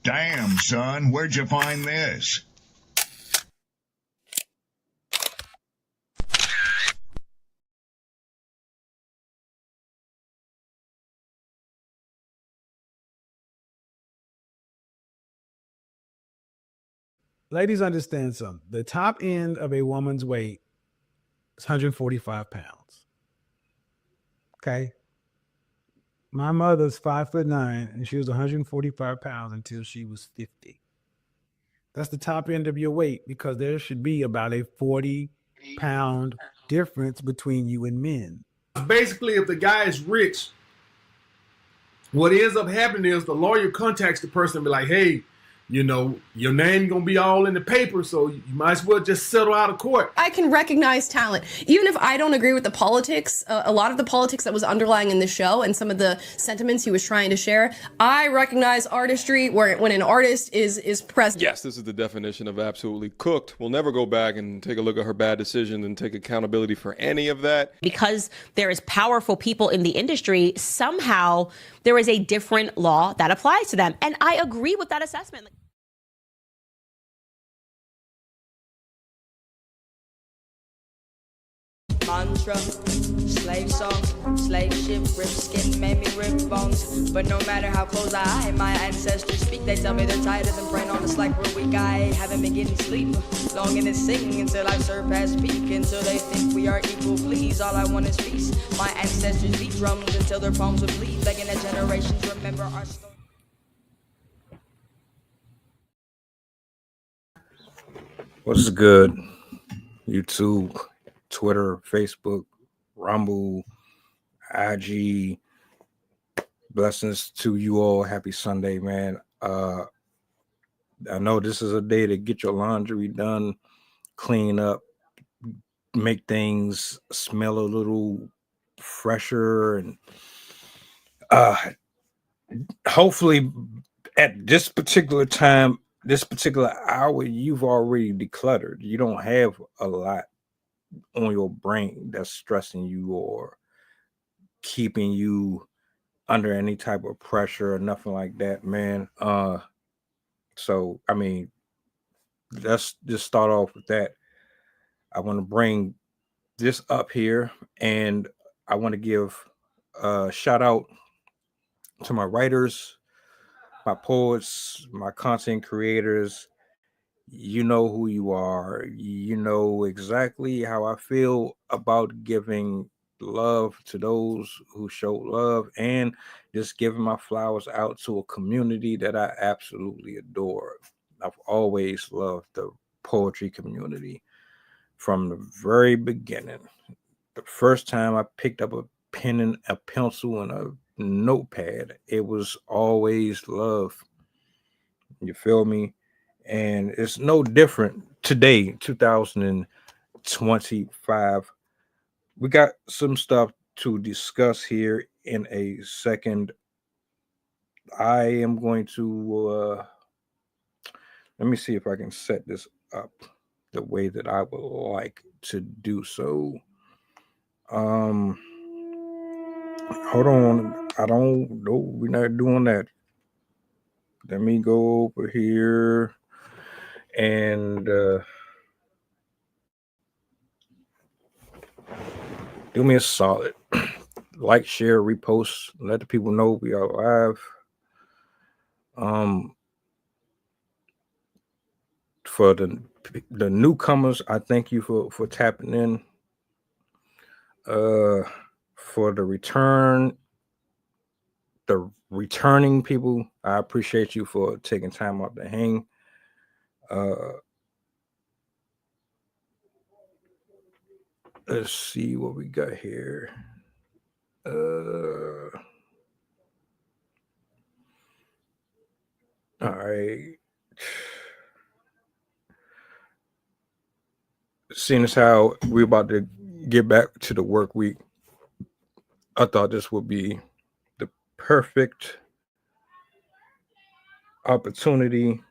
Damn, son, where'd you find this? Ladies, understand something. The top end of a woman's weight is 145 pounds. Okay. My mother's 5'9", and she was 145 pounds until she was 50. That's the top end of your weight, because there should be about a 40-pound difference between you and men. Basically, if the guy is rich, what ends up happening is the lawyer contacts the person and be like, hey, you know, your name gonna be all in the paper, so you might as well just settle out of court. I can recognize talent. Even if I don't agree with the politics, a lot of the politics that was underlying in the show and some of the sentiments he was trying to share, I recognize artistry when an artist is present. Yes, this is the definition of absolutely cooked. We'll never go back and take a look at her bad decision and take accountability for any of that. Because there is powerful people in the industry, somehow there is a different law that applies to them. And I agree with that assessment. Mantra, slave song, slave ship, rip skin, made me rip bones. But no matter how close my ancestors speak, they tell me they're tighter than praying on us like we're weak. I haven't been getting sleep, longing to sing until I've surpassed peak, until they think we are equal. Please, all I want is peace. My ancestors beat drums until their palms would bleed, begging that generations remember our story. What's good? YouTube, Twitter, Facebook, Rumble, IG. Blessings to you all. Happy Sunday, man. I know this is a day to get your laundry done, clean up, make things smell a little fresher, and hopefully at this particular time, this particular hour, you've already decluttered. You don't have a lot on your brain that's stressing you or keeping you under any type of pressure or nothing like that, man. So I mean, let's just start off with that. I want to bring this up here, and I want to give a shout out to my writers, my poets, my content creators. You know who you are. You know exactly how I feel about giving love to those who show love, and just giving my flowers out to a community that I absolutely adore. I've always loved the poetry community from the very beginning. The first time I picked up a pen and a pencil and a notepad, it was always love. You feel me? And it's no different today, 2025. We got some stuff to discuss here in a second. I am going to let me see if I can set this up the way that I would like to do so. Hold on. I don't know. We're not doing that. Let me go over here and do me a solid. Like, share, repost, let the people know we are live. For the newcomers, I thank you for tapping in. For the returning people, I appreciate you for taking time out to hang. Let's see what we got here. All right. Seeing as how we're about to get back to the work week, I thought this would be the perfect opportunity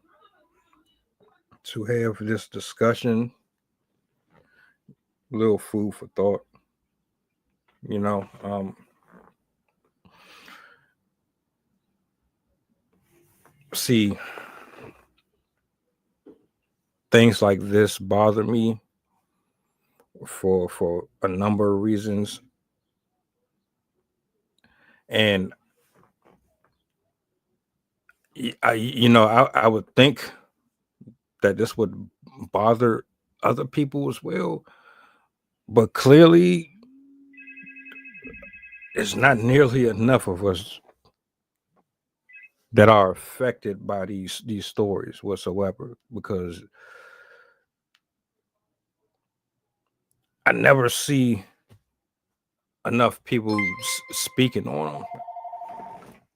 to have this discussion. Little food for thought. You know, See, things like this bother me for a number of reasons, and I would think that this would bother other people as well, but clearly it's not nearly enough of us that are affected by these stories whatsoever, because I never see enough people speaking on them.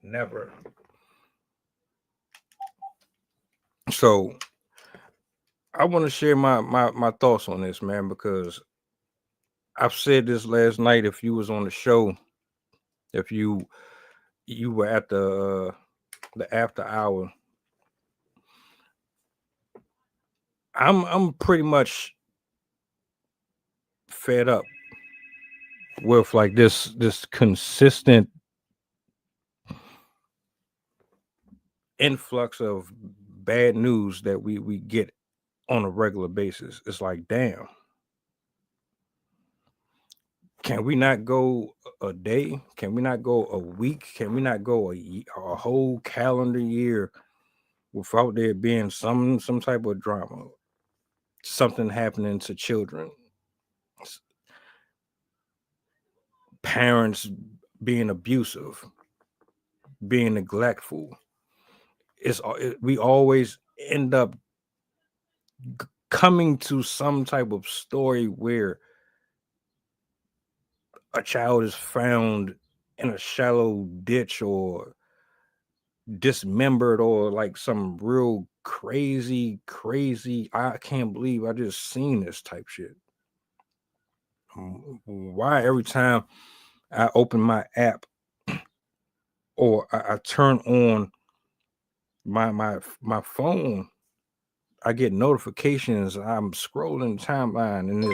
Never. So I want to share my thoughts on this, man, because I've said this last night. If you was on the show, if you were at the after hour, I'm pretty much fed up with like this consistent influx of bad news that we get on a regular basis. It's like, damn, can we not go a day? Can we not go a week? Can we not go a whole calendar year without there being some type of drama, something happening to children, parents being abusive, being neglectful? We always end up coming to some type of story where a child is found in a shallow ditch or dismembered, or like some real crazy I can't believe I just seen this type shit. Why every time I open my app or I turn on my phone, I get notifications, I'm scrolling the timeline, and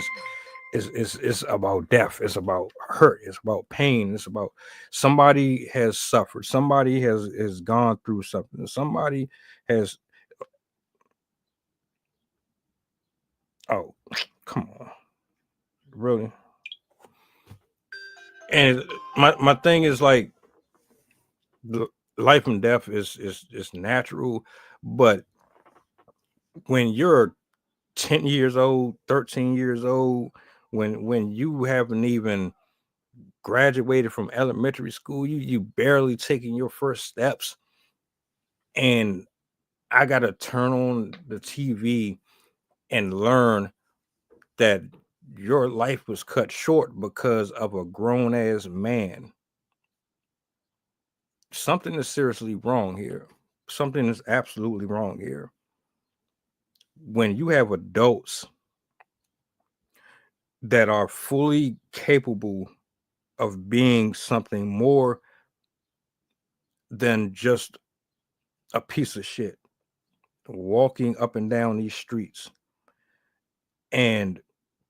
it's about death, it's about hurt, it's about pain, it's about somebody has suffered, somebody has gone through something, somebody has, oh, come on, really? And my thing is like, life and death is natural, but when you're 10 years old, 13 years old, when you haven't even graduated from elementary school, you barely taking your first steps, and I gotta turn on the TV and learn that your life was cut short because of a grown-ass man. Something is seriously wrong here. Something is absolutely wrong here. When you have adults that are fully capable of being something more than just a piece of shit, walking up and down these streets, and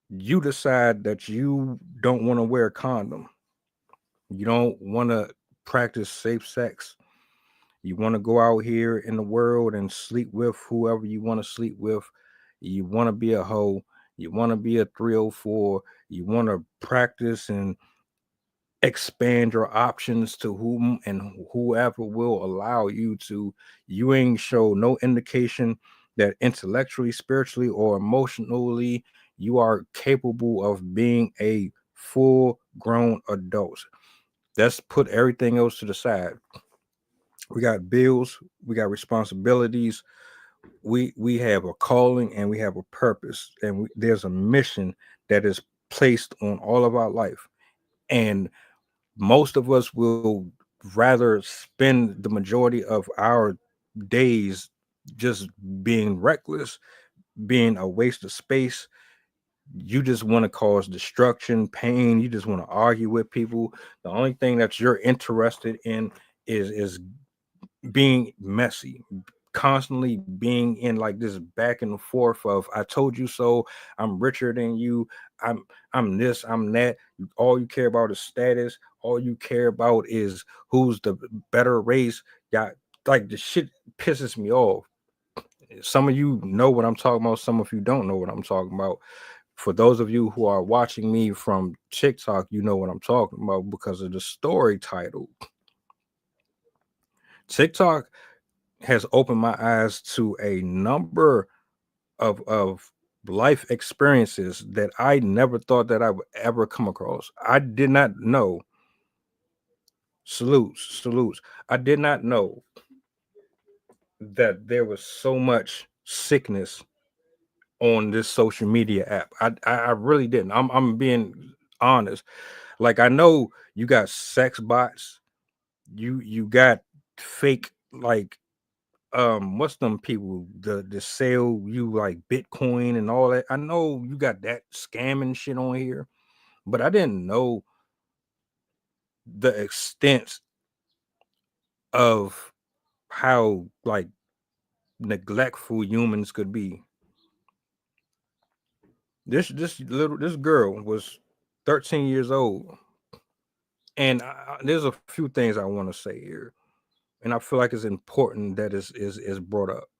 you decide that you don't want to wear a condom, you don't want to practice safe sex, you want to go out here in the world and sleep with whoever you want to sleep with, you want to be a hoe, you want to be a 304, you want to practice and expand your options to whom and whoever will allow you to, you ain't show no indication that intellectually, spiritually, or emotionally you are capable of being a full grown adult. Let's put everything else to the side. We got bills, we got responsibilities, we have a calling, and we have a purpose, and there's a mission that is placed on all of our life. And most of us will rather spend the majority of our days just being reckless, being a waste of space. You just want to cause destruction, pain. You just want to argue with people. The only thing that you're interested in is being messy, constantly being in like this back and forth of I told you so, I'm richer than you, I'm this, I'm that. All you care about is status. All you care about is who's the better race. Got like the shit pisses me off. Some of you know what I'm talking about. Some of you don't know what I'm talking about. For those of you who are watching me from TikTok, you know what I'm talking about because of the story title. TikTok has opened my eyes to a number of life experiences that I never thought that I would ever come across. I did not know. Salutes. I did not know that there was so much sickness on this social media app. I really didn't. I'm being honest. Like, I know you got sex bots, you got fake, like, what's them people the sell you like Bitcoin and all that. I know you got that scamming shit on here, but I didn't know the extent of how like neglectful humans could be. This girl was 13 years old, and there's a few things I want to say here, and I feel like it's important that is brought up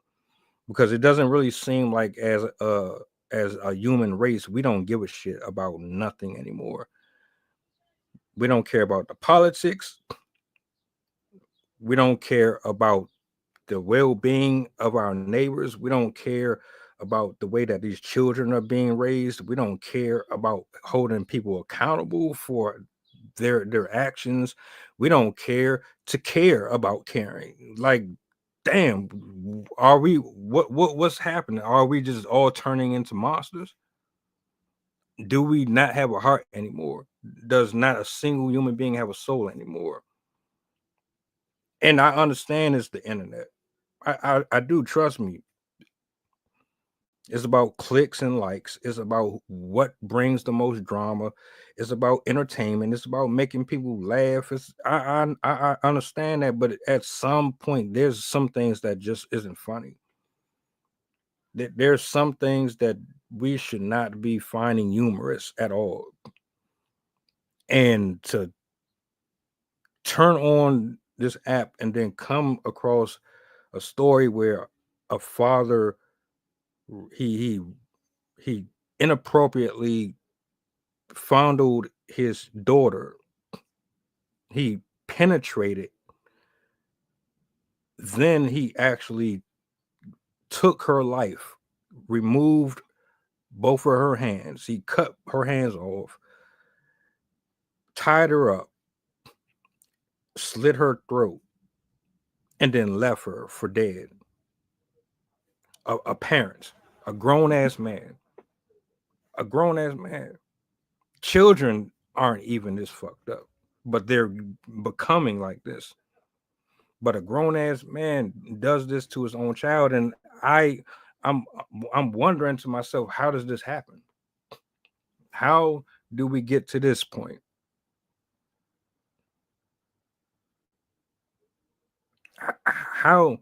because it doesn't really seem like as a human race we don't give a shit about nothing anymore. We don't care about the politics. We don't care about the well-being of our neighbors. We don't care about the way that these children are being raised. We don't care about holding people accountable for their actions. We don't care to care about caring. Like, damn, are we what's happening? Are we just all turning into monsters? Do we not have a heart anymore? Does not a single human being have a soul anymore? And I understand it's the internet. I do, trust me. It's about clicks and likes. It's about what brings the most drama. It's about entertainment. It's about making people laugh. I understand that, but at some point, there's some things that just isn't funny. There's some things that we should not be finding humorous at all. And to turn on this app and then come across a story where a father he inappropriately fondled his daughter. He penetrated. Then he actually took her life, removed both of her hands. He cut her hands off, tied her up, slit her throat, and then left her for dead. A parent, a grown-ass man. A grown-ass man. Children aren't even this fucked up, but they're becoming like this. But a grown-ass man does this to his own child, and I'm wondering to myself, how does this happen? How do we get to this point? How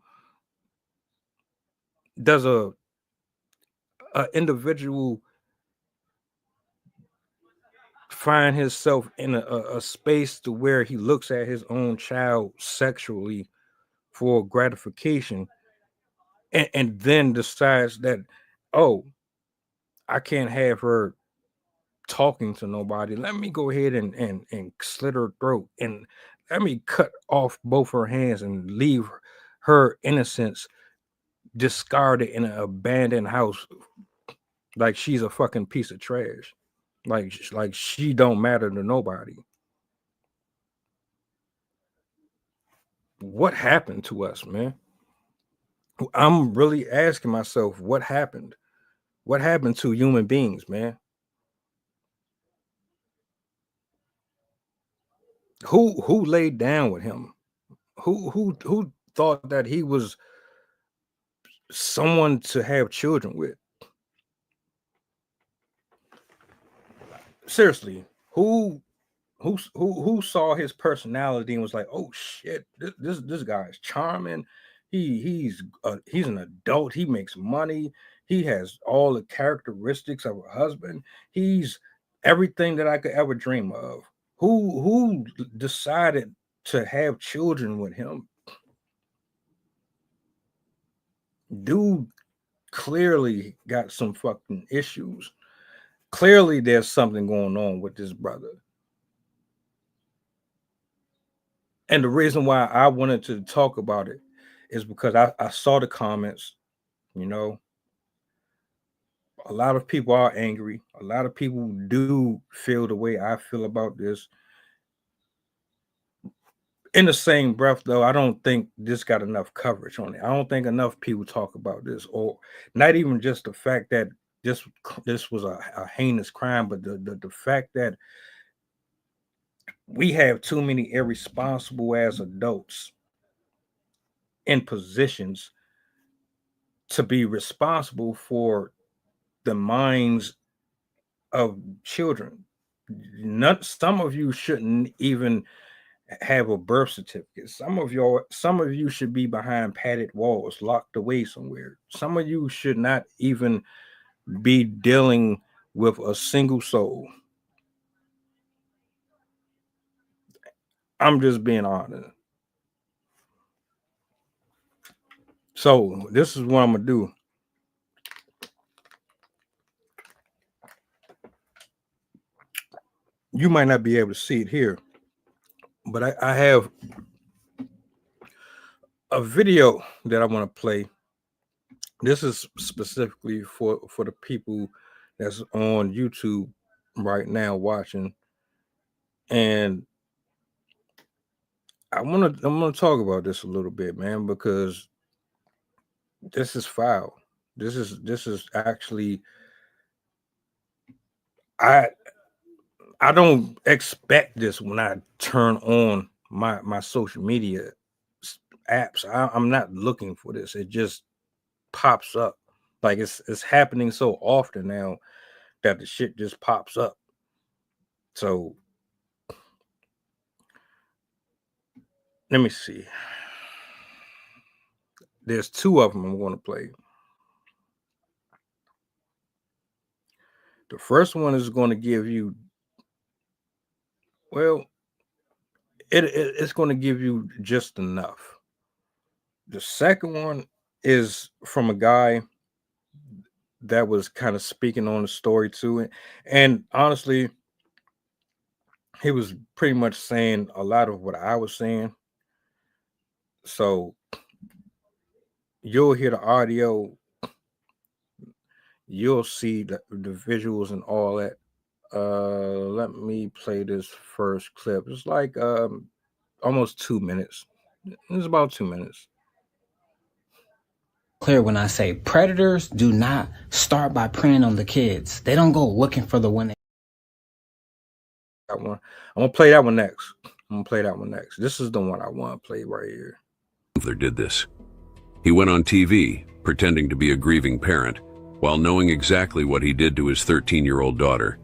does a individual find himself in a space to where he looks at his own child sexually for gratification and then decides that, oh, I can't have her talking to nobody. Let me go ahead and slit her throat and let me cut off both her hands and leave her innocence discarded in an abandoned house like she's a fucking piece of trash. Like she don't matter to nobody. What happened to us, man? I'm really asking myself, what happened? What happened to human beings, man? Who laid down with him? Who thought that he was someone to have children with? Seriously, who saw his personality and was like, oh shit, this guy is charming. He's an adult. He makes money. He has all the characteristics of a husband. He's everything that I could ever dream of. Who decided to have children with him? dude clearly got some fucking issues. Clearly there's something going on with this brother. And the reason why I wanted to talk about it is because I saw the comments, you know. A lot of people are angry. A lot of people do feel the way I feel about this. In the same breath, though, I don't think this got enough coverage on it. I don't think enough people talk about this, or not even just the fact that this was a heinous crime, but the fact that we have too many irresponsible as adults in positions to be responsible for the minds of children. Some of you shouldn't even have a birth certificate. Some of you should be behind padded walls, locked away somewhere. Some of you should not even be dealing with a single soul. I'm just being honest. So this is what I'm gonna do. You might not be able to see it here, but I have a video that I want to play. This is specifically for the people that's on YouTube right now watching, and I'm gonna talk about this a little bit, man, because this is foul. This is actually I don't expect this when I turn on my social media apps. I'm not looking for this. It just pops up. Like it's happening so often now that the shit just pops up. So let me see. There's two of them I'm going to play. The first one is going to give you, well, it's going to give you just enough. The second one is from a guy that was kind of speaking on the story to it. And honestly, he was pretty much saying a lot of what I was saying. So you'll hear the audio, you'll see the visuals and all that. Let me play this first clip. It's like almost 2 minutes. It's about 2 minutes. Clear when I say predators do not start by preying on the kids. They don't go looking for the one. That one. I'm gonna play that one next. This is the one I want to play right here. Did this. He went on TV pretending to be a grieving parent while knowing exactly what he did to his 13-year-old daughter.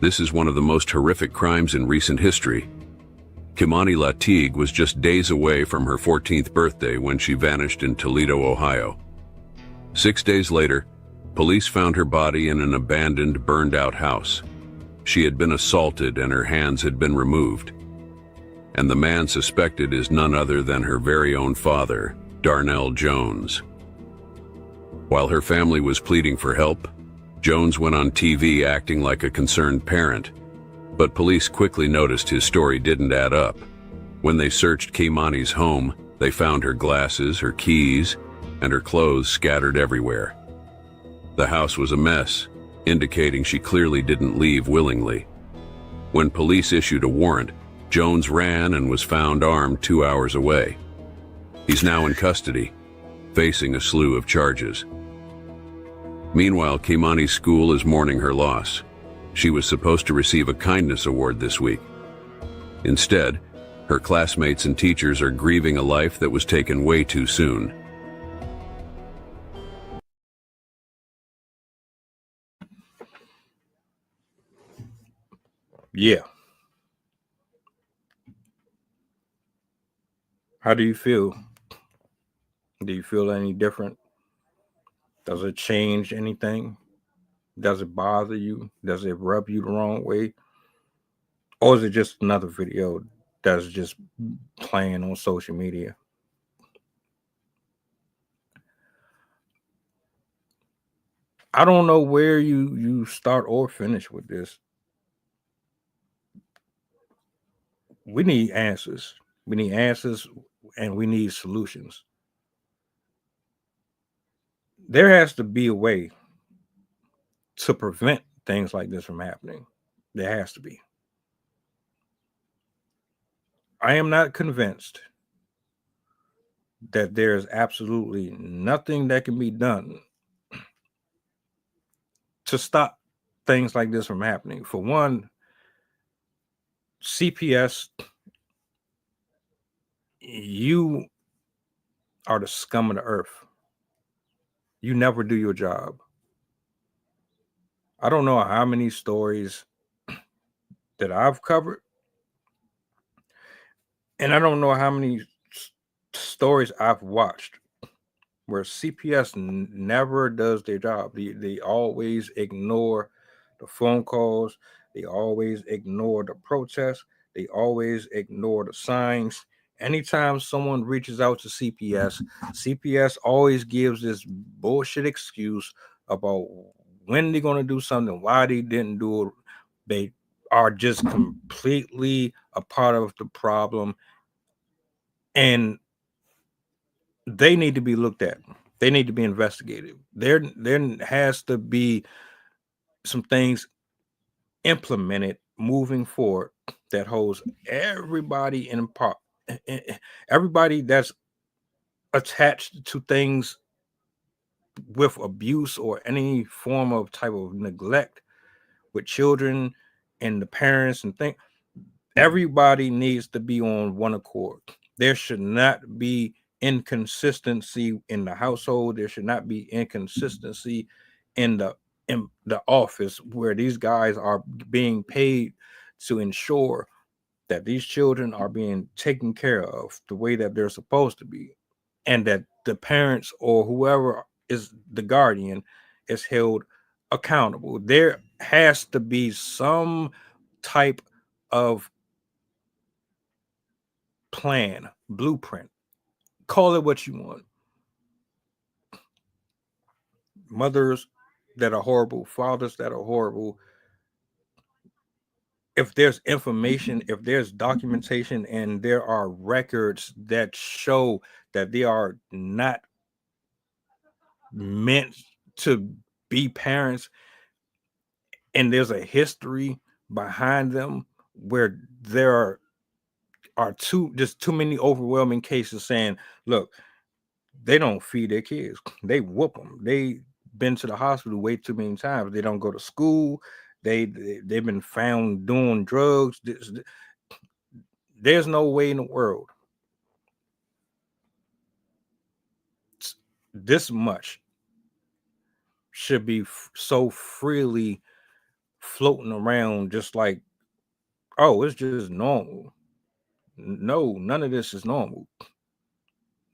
This is one of the most horrific crimes in recent history. Keimani Latigues was just days away from her 14th birthday when she vanished in Toledo, Ohio. 6 days later, police found her body in an abandoned, burned-out house. She had been assaulted and her hands had been removed. And the man suspected is none other than her very own father, Darnell Jones. While her family was pleading for help, Jones went on TV acting like a concerned parent. But police quickly noticed his story didn't add up. When they searched Keimani's home, they found her glasses, her keys, and her clothes scattered everywhere. The house was a mess, indicating she clearly didn't leave willingly. When police issued a warrant, Jones ran and was found armed 2 hours away. He's now in custody, facing a slew of charges. Meanwhile, Keimani's school is mourning her loss. She was supposed to receive a kindness award this week. Instead, her classmates and teachers are grieving a life that was taken way too soon. Yeah. How do you feel? Do you feel any different? Does it change anything? Does it bother you? Does it rub you the wrong way? Or is it just another video that's just playing on social media? I don't know where you start or finish with this. We need answers. We need answers, and we need solutions. There has to be a way to prevent things like this from happening. There has to be. I am not convinced that there's absolutely nothing that can be done to stop things like this from happening. For one, CPS, you are the scum of the earth. You never do your job. I don't know how many stories that I've covered, and I don't know how many stories I've watched where CPS never does their job. They always ignore the phone calls. They always ignore the protests. They always ignore the signs. Anytime someone reaches out to CPS, CPS always gives this bullshit excuse about when they're going to do something, why they didn't do it. They are just completely a part of the problem, and they need to be looked at. They need to be investigated. There has to be some things implemented moving forward that holds everybody in part, everybody that's attached to things with abuse or any form of type of neglect with children and the parents and things. Everybody needs to be on one accord. There should not be inconsistency in the household. There should not be inconsistency in the office where these guys are being paid to ensure that these children are being taken care of the way that they're supposed to be, and that the parents or whoever is the guardian is held accountable. There has to be some type of plan, blueprint, call it what you want. Mothers that are horrible, fathers that are horrible. If there's information, if there's documentation, and there are records that show that they are not meant to be parents, and there's a history behind them where there are too many overwhelming cases saying, look, they don't feed their kids, they whoop them, they've been to the hospital way too many times, they don't go to school, they've been found doing drugs. There's no way in the world this much should be so freely floating around just like, oh, it's just normal. No, none of this is normal.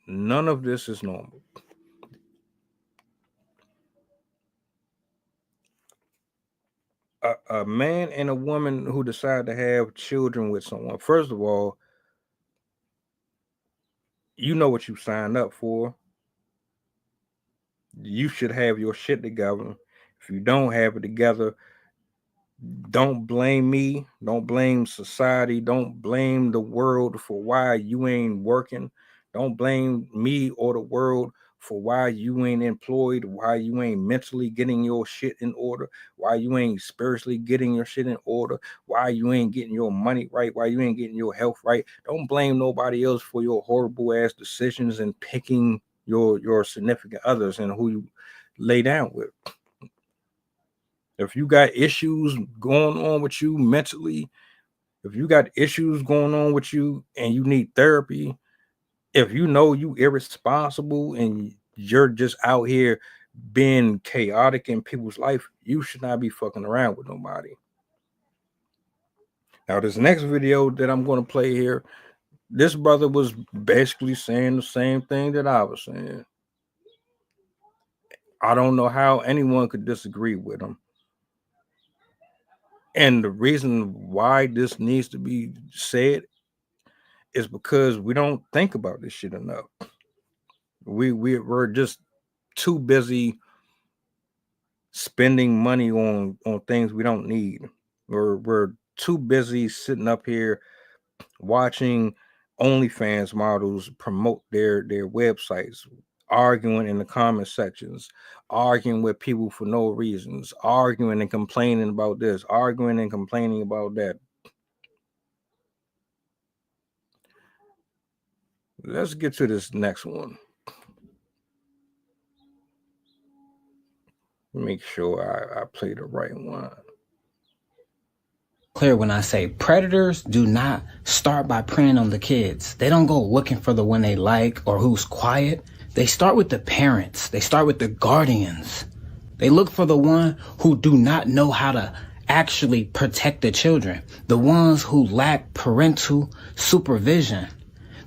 None of this is normal. A man and a woman who decide to have children with someone, first of all, you know what you signed up for. You should have your shit together. If you don't have it together, don't blame me. Don't blame society. Don't blame the world for why you ain't working. Don't blame me or the world for why you ain't employed, why you ain't mentally getting your shit in order, why you ain't spiritually getting your shit in order, why you ain't getting your money right, why you ain't getting your health right. Don't blame nobody else for your horrible ass decisions and picking your significant others and who you lay down with. If you got issues going on with you mentally, if you got issues going on with you and you need therapy, if you know you irresponsible and you're just out here being chaotic in people's life, you should not be fucking around with nobody. Now, this next video that I'm going to play here, this brother was basically saying the same thing that I was saying. I don't know how anyone could disagree with him. And the reason why this needs to be said is because we don't think about this shit enough. We're just too busy spending money on things we don't need. We're too busy sitting up here watching OnlyFans models promote their websites, arguing in the comment sections, arguing with people for no reasons, arguing and complaining about this, arguing and complaining about that. Let's get to this next one. Make sure I play the right one. Clear when I say predators do not start by preying on the kids. They don't go looking for the one they like or who's quiet. They start with the parents. They start with the guardians. They look for the one who do not know how to actually protect the children, the ones who lack parental supervision.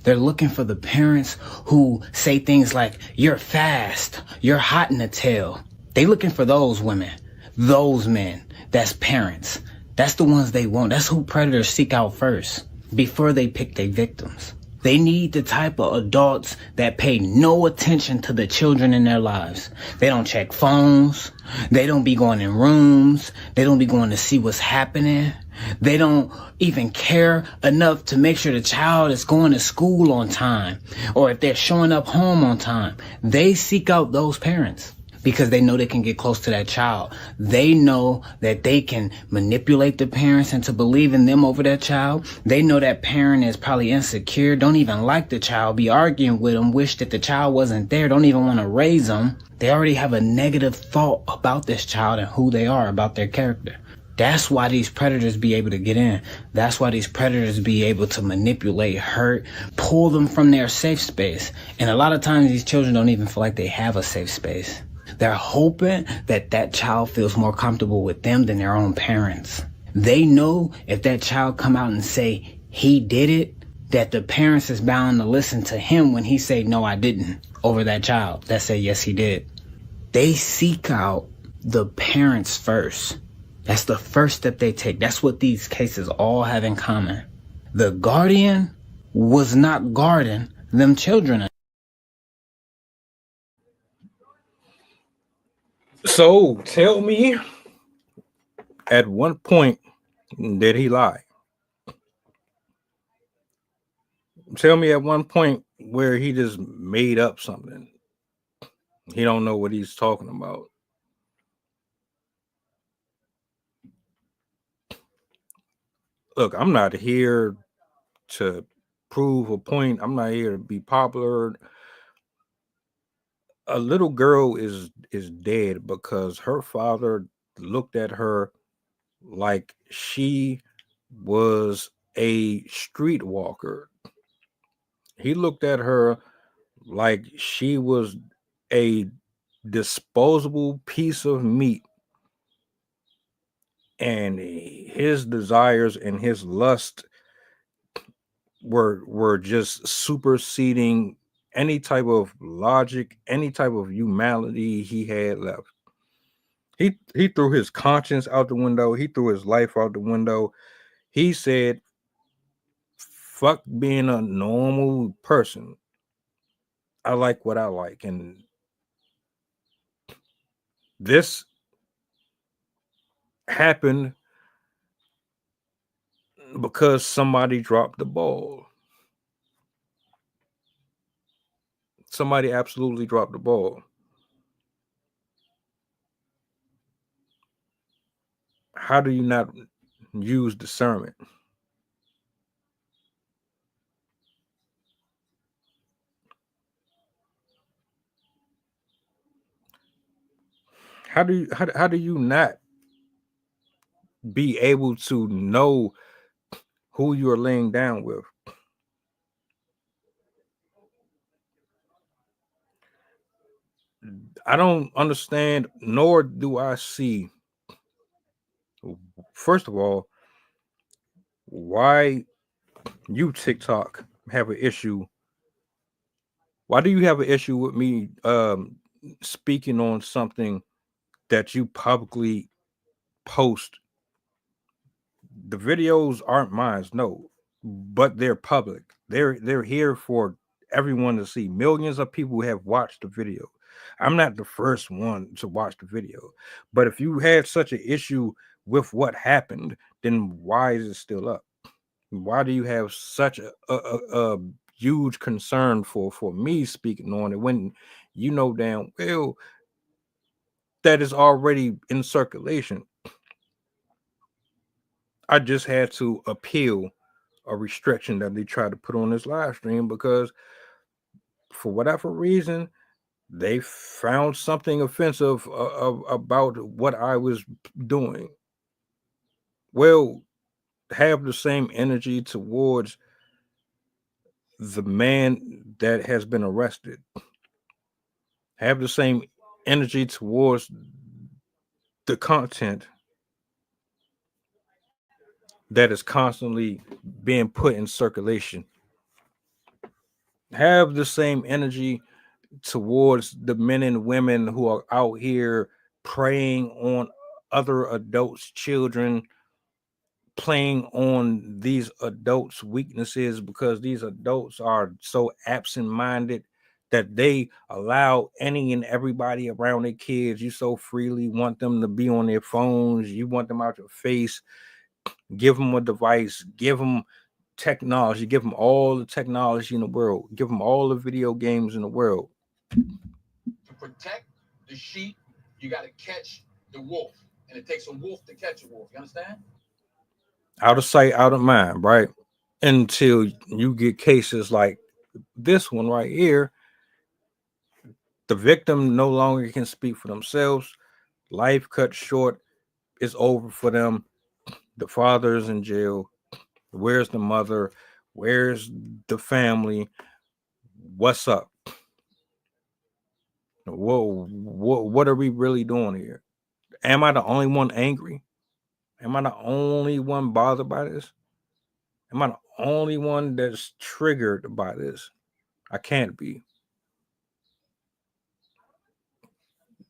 They're looking for the parents who say things like, "You're fast, you're hot in the tail." They looking for those women, those men. That's parents. That's the ones they want. That's who predators seek out first before they pick their victims. They need the type of adults that pay no attention to the children in their lives. They don't check phones. They don't be going in rooms. They don't be going to see what's happening. They don't even care enough to make sure the child is going to school on time or if they're showing up home on time. They seek out those parents because they know they can get close to that child. They know that they can manipulate the parents into believing them over that child. They know that parent is probably insecure, don't even like the child, be arguing with them, wish that the child wasn't there, don't even want to raise them. They already have a negative thought about this child and who they are, about their character. That's why these predators be able to get in. That's why these predators be able to manipulate, hurt, pull them from their safe space. And a lot of times these children don't even feel like they have a safe space. They're hoping that that child feels more comfortable with them than their own parents. They know if that child come out and say he did it, that the parents is bound to listen to him when he say, "No, I didn't," over that child that said, "Yes, he did." They seek out the parents first. That's the first step they take. That's what these cases all have in common. The guardian was not guarding them children. So tell me, at one point, did he lie? Tell me at one point where he just made up something. He don't know what he's talking about. Look, I'm not here to prove a point. I'm not here to be popular. A little girl is dead because her father looked at her like she was a streetwalker. He looked at her like she was a disposable piece of meat. And his desires and his lust were just superseding any type of logic, any type of humanity he had left. He threw his conscience out the window. He threw his life out the window. He said, "Fuck being a normal person. I like what I like." And this happened because somebody dropped the ball. Somebody absolutely dropped the ball. How do you not use discernment? How do you not be able to know who you are laying down with? I don't understand, nor do I see, first of all, why you TikTok have an issue. Why do you have an issue with me speaking on something that you publicly post? The videos aren't mine, no, but they're public. They're here for everyone to see. Millions of people have watched the video. I'm not the first one to watch the video. But if you had such an issue with what happened, then why is it still up? Why do you have such a huge concern for me speaking on it when you know damn well that is already in circulation? I just had to appeal a restriction that they tried to put on this live stream because for whatever reason they found something offensive about what I was doing. Well, have the same energy towards the man that has been arrested. Have the same energy towards the content that is constantly being put in circulation. Have the same energy towards the men and women who are out here preying on other adults, children, playing on these adults' weaknesses because these adults are so absent-minded that they allow any and everybody around their kids. You so freely want them to be on their phones. You want them out your face. Give them a device. Give them technology. Give them all the technology in the world. Give them all the video games in the world. To protect the sheep, you got to catch the wolf. And it takes a wolf to catch a wolf. You understand? Out of sight, out of mind, right? Until you get cases like this one right here. The victim no longer can speak for themselves. Life cut short. It's over for them. The father's in jail. Where's the mother? Where's the family? What's up? Whoa, what are we really doing here? Am I the only one angry? Am I the only one bothered by this? Am I the only one that's triggered by this? I can't be.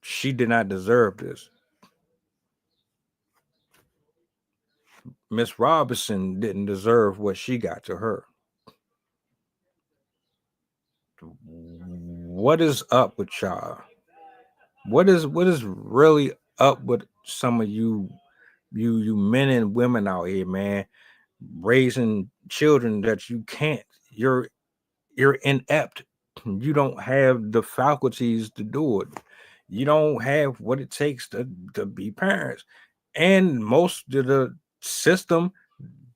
She did not deserve this. Miss Robinson didn't deserve what she got to her. What is up with y'all? What is really up with some of you men and women out here, man, raising children that you can't? You're inept. You don't have the faculties to do it. You don't have what it takes to be parents. And most of the system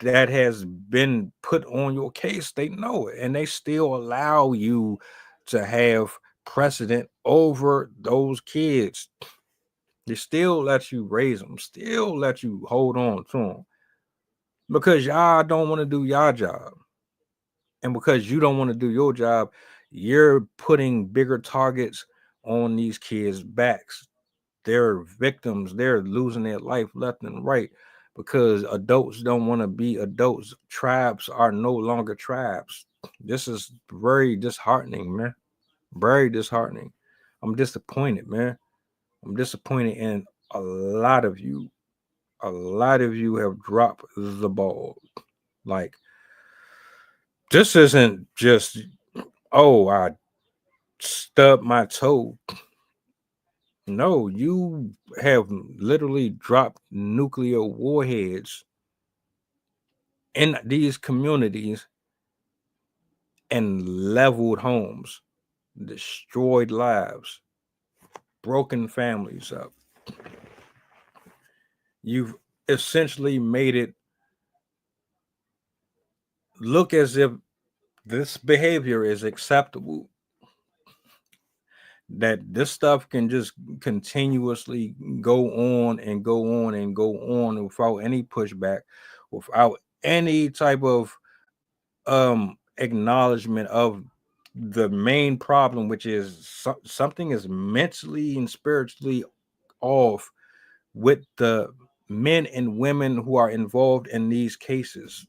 that has been put on your case, they know it, and they still allow you to have precedent over those kids. They still let you raise them, still let you hold on to them because y'all don't want to do y'all job. And because you don't want to do your job, you're putting bigger targets on these kids' backs. They're victims. They're losing their life left and right because adults don't want to be adults. Tribes are no longer tribes. This is very disheartening, man. Very disheartening. I'm disappointed, man. I'm disappointed in a lot of you. A lot of you have dropped the ball. Like, this isn't just, oh, I stubbed my toe. No, you have literally dropped nuclear warheads in these communities and leveled homes, destroyed lives, broken families up. You've essentially made it look as if this behavior is acceptable, that this stuff can just continuously go on and go on and go on without any pushback, without any type of acknowledgement of the main problem, which is something is mentally and spiritually off with the men and women who are involved in these cases.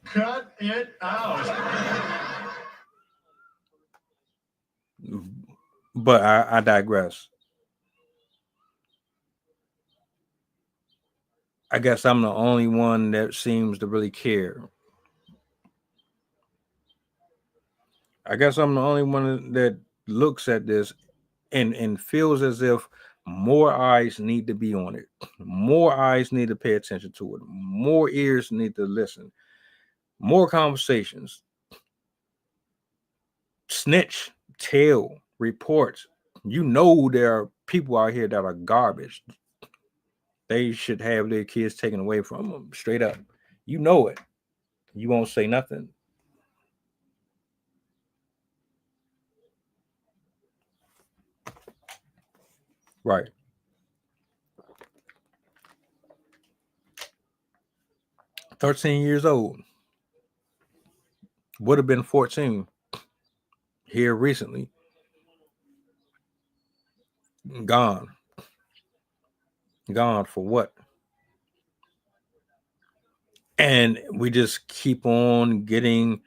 Cut it out. But I digress. I guess I'm the only one that seems to really care. I guess I'm the only one that looks at this and feels as if more eyes need to be on it. More eyes need to pay attention to it. More ears need to listen. More conversations. Snitch, tell, reports. You know there are people out here that are garbage. They should have their kids taken away from them, straight up. You know it. You won't say nothing. Right. "13 years old. Would have been 14 here recently. Gone. Gone for what?" And we just keep on getting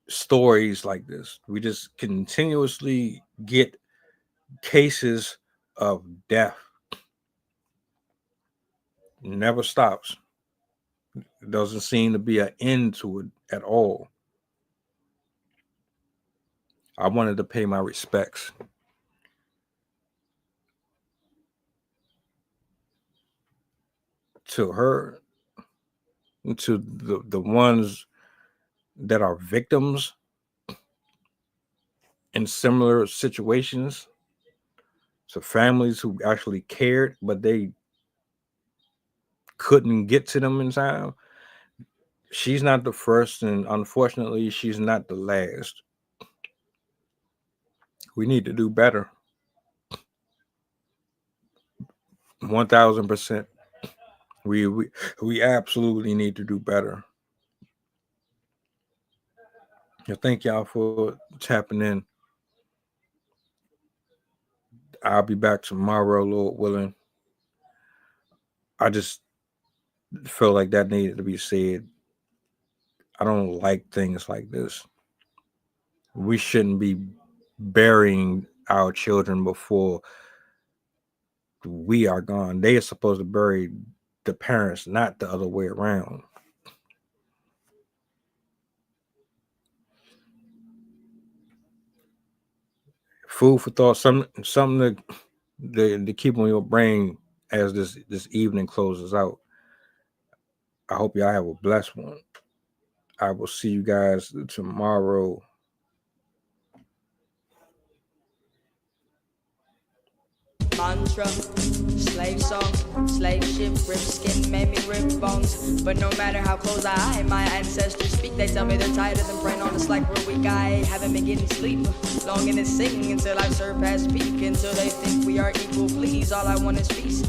stories like this. We just continuously get cases of death. Never stops. Doesn't seem to be an end to it at all. I wanted to pay my respects to her, to the ones that are victims in similar situations, to families who actually cared, but they couldn't get to them in time. She's not the first, and unfortunately, she's not the last. We need to do better. 1000%. We absolutely need to do better. Thank y'all for tapping in. I'll be back tomorrow, Lord willing. I just felt like that needed to be said. I don't like things like this. We shouldn't be burying our children before we are gone. They are supposed to bury the parents, not the other way around. Food for thought, something to keep on your brain as this evening closes out. I hope y'all have a blessed one. I will see you guys tomorrow. Mantra, slave song, slave ship, rip skin, made me rip bones. But no matter how close I, my ancestors speak, they tell me they're tired of them praying on us like we're weak. I haven't been getting sleep, longing to sing until I surpass peak, until they think we are equal. Please, all I want is peace.